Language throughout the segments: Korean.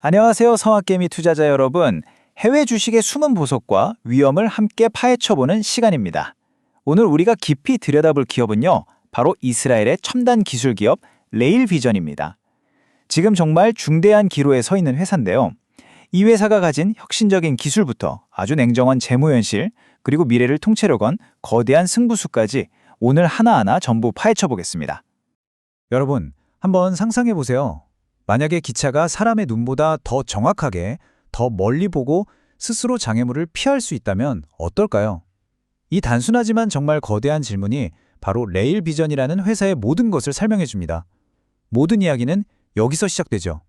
안녕하세요, 성악개미 투자자 여러분. 해외 주식의 숨은 보석과 위험을 함께 파헤쳐보는 시간입니다. 오늘 우리가 깊이 들여다볼 기업은요, 바로 이스라엘의 첨단 기술 기업 레일비전입니다. 지금 정말 중대한 기로에 서 있는 회사인데요. 이 회사가 가진 혁신적인 기술부터 아주 냉정한 재무 현실, 그리고 미래를 통째로 건 거대한 승부수까지 오늘 하나하나 전부 파헤쳐보겠습니다. 여러분, 한번 상상해 보세요. 만약에 기차가 사람의 눈보다 더 정확하게, 더 멀리 보고 스스로 장애물을 피할 수 있다면 어떨까요? 이 단순하지만 정말 거대한 질문이 바로 레일비전이라는 회사의 모든 것을 설명해 줍니다. 모든 이야기는 여기서 시작되죠.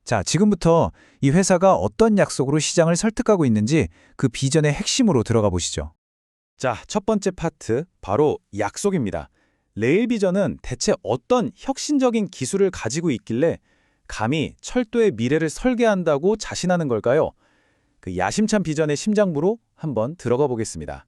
자, 지금부터 이 회사가 어떤 약속으로 시장을 설득하고 있는지 그 비전의 핵심으로 들어가 보시죠. 자, 첫 번째 파트, 바로 약속입니다. 레일비전은 대체 어떤 혁신적인 기술을 가지고 있길래 감히 철도의 미래를 설계한다고 자신하는 걸까요? 그 야심찬 비전의 심장부로 한번 들어가 보겠습니다.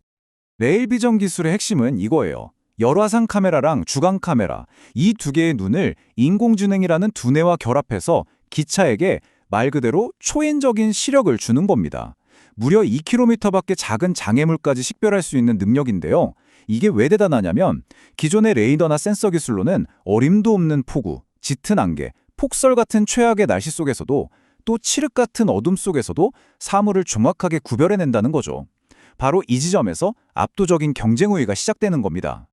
레일비전 기술의 핵심은 이거예요. 열화상 카메라랑 주간 카메라, 이 두 개의 눈을 인공지능이라는 두뇌와 결합해서 기차에게 말 그대로 초인적인 시력을 주는 겁니다. 무려 2km밖에 작은 장애물까지 식별할 수 있는 능력인데요. 이게 왜 대단하냐면 기존의 레이더나 센서 기술로는 어림도 없는 폭우, 짙은 안개, 폭설 같은 최악의 날씨 속에서도 또 칠흑 같은 어둠 속에서도 사물을 정확하게 구별해낸다는 거죠. 바로 이 지점에서 압도적인 경쟁 우위가 시작되는 겁니다.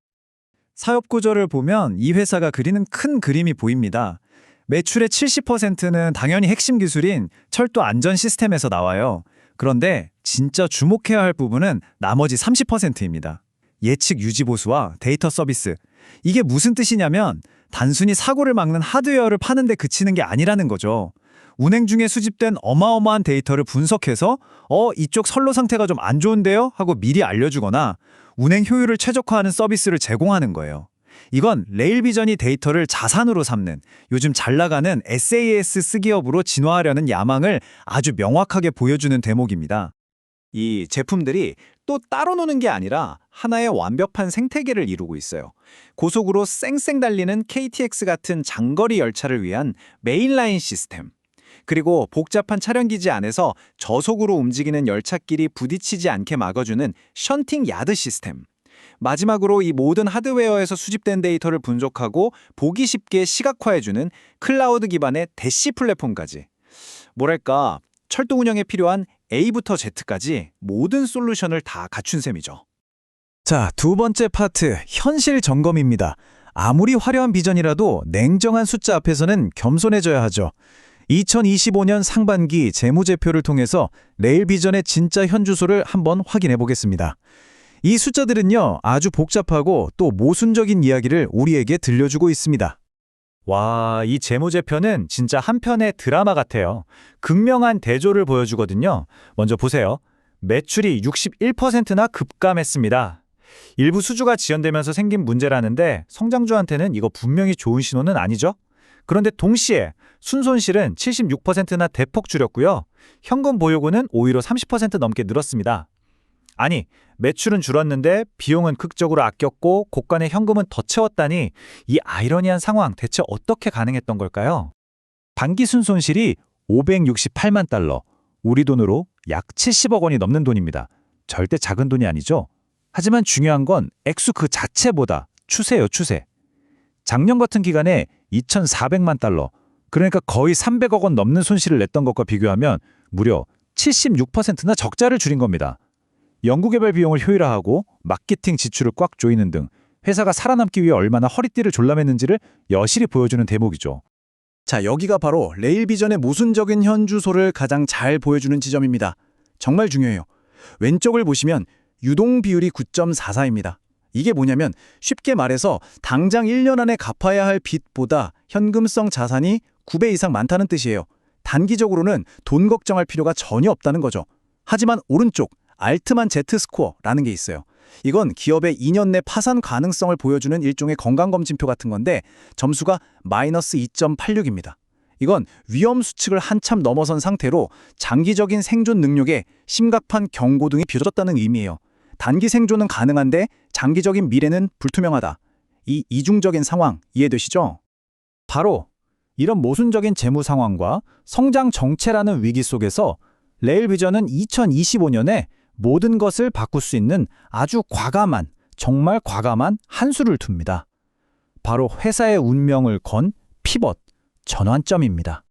사업 구조를 보면 이 회사가 그리는 큰 그림이 보입니다. 매출의 70%는 당연히 핵심 기술인 철도 안전 시스템에서 나와요. 그런데 진짜 주목해야 할 부분은 나머지 30%입니다. 예측 유지 보수와 데이터 서비스. 이게 무슨 뜻이냐면 단순히 사고를 막는 하드웨어를 파는 데 그치는 게 아니라는 거죠. 운행 중에 수집된 어마어마한 데이터를 분석해서 이쪽 선로 상태가 좀 안 좋은데요? 하고 미리 알려주거나 운행 효율을 최적화하는 서비스를 제공하는 거예요. 이건 레일비전이 데이터를 자산으로 삼는 요즘 잘 나가는 SaaS 쓰기업으로 진화하려는 야망을 아주 명확하게 보여주는 대목입니다. 이 제품들이 또 따로 노는 게 아니라 하나의 완벽한 생태계를 이루고 있어요. 고속으로 쌩쌩 달리는 KTX 같은 장거리 열차를 위한 메인라인 시스템. 그리고 복잡한 촬영기지 안에서 저속으로 움직이는 열차끼리 부딪히지 않게 막아주는 션팅 야드 시스템. 마지막으로 이 모든 하드웨어에서 수집된 데이터를 분석하고 보기 쉽게 시각화해주는 클라우드 기반의 대시 플랫폼까지. 뭐랄까, 철도 운영에 필요한 A부터 Z까지 모든 솔루션을 다 갖춘 셈이죠. 자, 두 번째 파트, 현실 점검입니다. 아무리 화려한 비전이라도 냉정한 숫자 앞에서는 겸손해져야 하죠. 2025년 상반기 재무제표를 통해서 레일비전의 진짜 현주소를 한번 확인해 보겠습니다. 이 숫자들은요, 아주 복잡하고 또 모순적인 이야기를 우리에게 들려주고 있습니다. 와, 이 재무제표는 진짜 한 편의 드라마 같아요. 극명한 대조를 보여주거든요. 먼저 보세요. 매출이 61%나 급감했습니다. 일부 수주가 지연되면서 생긴 문제라는데 성장주한테는 이거 분명히 좋은 신호는 아니죠? 그런데 동시에 순손실은 76%나 대폭 줄였고요. 현금 보유고는 오히려 30% 넘게 늘었습니다. 아니, 매출은 줄었는데 비용은 극적으로 아꼈고 고간의 현금은 더 채웠다니 이 아이러니한 상황 대체 어떻게 가능했던 걸까요? 단기 순손실이 568만 달러, 우리 돈으로 약 70억 원이 넘는 돈입니다. 절대 작은 돈이 아니죠. 하지만 중요한 건 액수 그 자체보다 추세요, 추세. 작년 같은 기간에 2,400만 달러, 그러니까 거의 300억 원 넘는 손실을 냈던 것과 비교하면 무려 76%나 적자를 줄인 겁니다. 연구개발 비용을 효율화하고 마케팅 지출을 꽉 조이는 등 회사가 살아남기 위해 얼마나 허리띠를 졸라맸는지를 여실히 보여주는 대목이죠. 자, 여기가 바로 레일비전의 모순적인 현주소를 가장 잘 보여주는 지점입니다. 정말 중요해요. 왼쪽을 보시면 유동 비율이 9.44입니다. 이게 뭐냐면 쉽게 말해서 당장 1년 안에 갚아야 할 빚보다 현금성 자산이 9배 이상 많다는 뜻이에요. 단기적으로는 돈 걱정할 필요가 전혀 없다는 거죠. 하지만 오른쪽 알트만 Z 스코어라는 게 있어요. 이건 기업의 2년 내 파산 가능성을 보여주는 일종의 건강검진표 같은 건데 점수가 마이너스 2.86입니다. 이건 위험 수칙을 한참 넘어선 상태로 장기적인 생존 능력에 심각한 경고등이 벼졌다는 의미예요. 단기 생존은 가능한데 장기적인 미래는 불투명하다. 이 이중적인 상황 이해되시죠? 바로 이런 모순적인 재무 상황과 성장 정체라는 위기 속에서 레일비전은 2025년에 모든 것을 바꿀 수 있는 아주 과감한, 정말 과감한 한 수를 둡니다. 바로 회사의 운명을 건 피벗, 전환점입니다.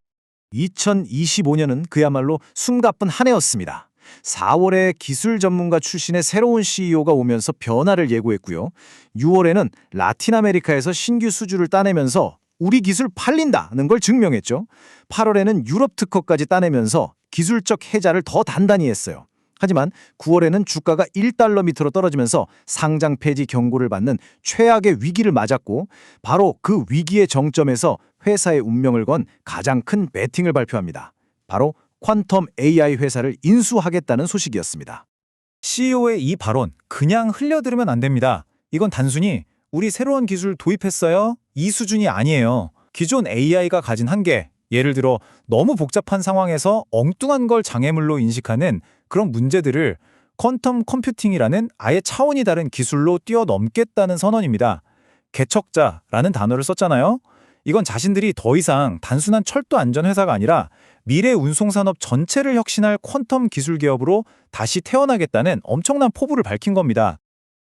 2025년은 그야말로 숨가쁜 한 해였습니다. 4월에 기술 전문가 출신의 새로운 CEO가 오면서 변화를 예고했고요. 6월에는 라틴 아메리카에서 신규 수주를 따내면서 우리 기술 팔린다는 걸 증명했죠. 8월에는 유럽 특허까지 따내면서 기술적 해자를 더 단단히 했어요. 하지만 9월에는 주가가 1달러 밑으로 떨어지면서 상장 폐지 경고를 받는 최악의 위기를 맞았고, 바로 그 위기의 정점에서 회사의 운명을 건 가장 큰 베팅을 발표합니다. 바로 퀀텀 AI 회사를 인수하겠다는 소식이었습니다. CEO의 이 발언 그냥 흘려들으면 안 됩니다. 이건 단순히 우리 새로운 기술 도입했어요? 이 수준이 아니에요. 기존 AI가 가진 한계, 예를 들어 너무 복잡한 상황에서 엉뚱한 걸 장애물로 인식하는 그런 문제들을 퀀텀 컴퓨팅이라는 아예 차원이 다른 기술로 뛰어넘겠다는 선언입니다. 개척자라는 단어를 썼잖아요. 이건 자신들이 더 이상 단순한 철도 안전 회사가 아니라 미래 운송산업 전체를 혁신할 퀀텀 기술 기업으로 다시 태어나겠다는 엄청난 포부를 밝힌 겁니다.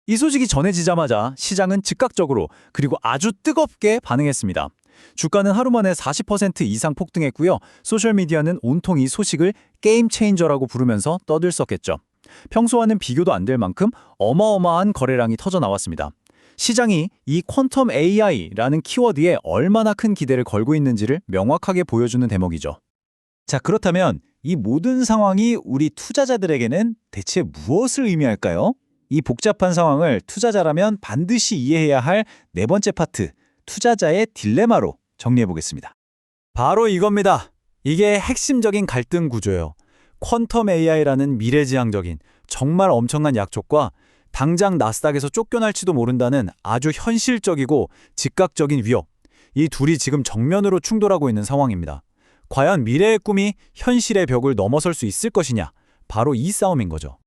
이 소식이 전해지자마자 시장은 즉각적으로 그리고 아주 뜨겁게 반응했습니다. 주가는 하루 만에 40% 이상 폭등했고요. 소셜미디어는 온통 이 소식을 게임 체인저라고 부르면서 떠들썩했죠. 평소와는 비교도 안 될 만큼 어마어마한 거래량이 터져 나왔습니다. 시장이 이 퀀텀 AI라는 키워드에 얼마나 큰 기대를 걸고 있는지를 명확하게 보여주는 대목이죠. 자, 그렇다면 이 모든 상황이 우리 투자자들에게는 대체 무엇을 의미할까요? 이 복잡한 상황을 투자자라면 반드시 이해해야 할 네 번째 파트, 투자자의 딜레마로 정리해 보겠습니다. 바로 이겁니다. 이게 핵심적인 갈등 구조예요. 퀀텀 AI라는 미래지향적인 정말 엄청난 약속과 당장 나스닥에서 쫓겨날지도 모른다는 아주 현실적이고 즉각적인 위협. 이 둘이 지금 정면으로 충돌하고 있는 상황입니다. 과연 미래의 꿈이 현실의 벽을 넘어설 수 있을 것이냐? 바로 이 싸움인 거죠.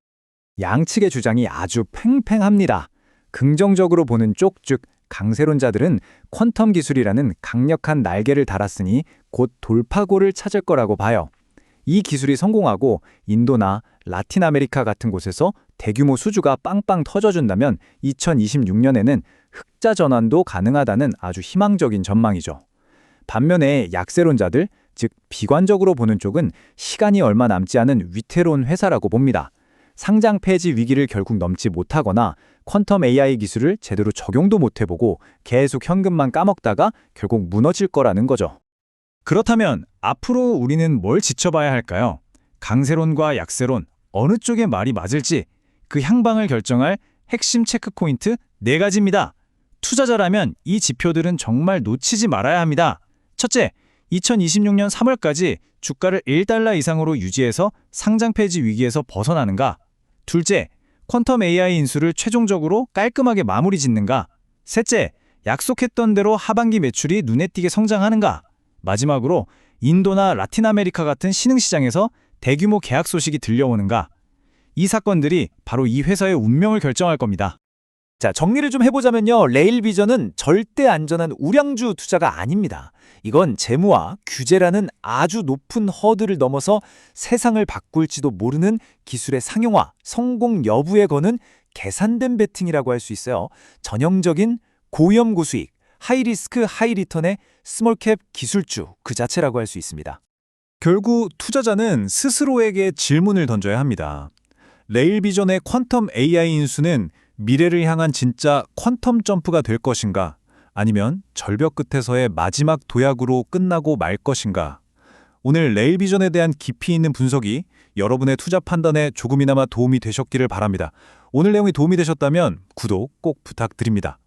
양측의 주장이 아주 팽팽합니다. 긍정적으로 보는 쪽, 즉 강세론자들은 퀀텀 기술이라는 강력한 날개를 달았으니 곧 돌파구를 찾을 거라고 봐요. 이 기술이 성공하고 인도나 라틴 아메리카 같은 곳에서 대규모 수주가 빵빵 터져준다면 2026년에는 흑자 전환도 가능하다는 아주 희망적인 전망이죠. 반면에 약세론자들, 즉 비관적으로 보는 쪽은 시간이 얼마 남지 않은 위태로운 회사라고 봅니다. 상장 폐지 위기를 결국 넘지 못하거나 퀀텀 AI 기술을 제대로 적용도 못 해보고 계속 현금만 까먹다가 결국 무너질 거라는 거죠. 그렇다면 앞으로 우리는 뭘 지켜봐야 할까요? 강세론과 약세론, 어느 쪽의 말이 맞을지 그 향방을 결정할 핵심 체크 포인트 4가지입니다. 투자자라면 이 지표들은 정말 놓치지 말아야 합니다. 첫째, 2026년 3월까지 주가를 1달러 이상으로 유지해서 상장 폐지 위기에서 벗어나는가? 둘째, 퀀텀 AI 인수를 최종적으로 깔끔하게 마무리 짓는가? 셋째, 약속했던 대로 하반기 매출이 눈에 띄게 성장하는가? 마지막으로 인도나 라틴 아메리카 같은 신흥시장에서 대규모 계약 소식이 들려오는가? 이 사건들이 바로 이 회사의 운명을 결정할 겁니다. 자, 정리를 좀 해보자면요. 레일비전은 절대 안전한 우량주 투자가 아닙니다. 이건 재무와 규제라는 아주 높은 허들을 넘어서 세상을 바꿀지도 모르는 기술의 상용화, 성공 여부에 거는 계산된 베팅이라고 할 수 있어요. 전형적인 고위험 고수익, 하이리스크 하이리턴의 스몰캡 기술주 그 자체라고 할 수 있습니다. 결국 투자자는 스스로에게 질문을 던져야 합니다. 레일비전의 퀀텀 AI 인수는 미래를 향한 진짜 퀀텀 점프가 될 것인가? 아니면 절벽 끝에서의 마지막 도약으로 끝나고 말 것인가? 오늘 레일비전에 대한 깊이 있는 분석이 여러분의 투자 판단에 조금이나마 도움이 되셨기를 바랍니다. 오늘 내용이 도움이 되셨다면 구독 꼭 부탁드립니다.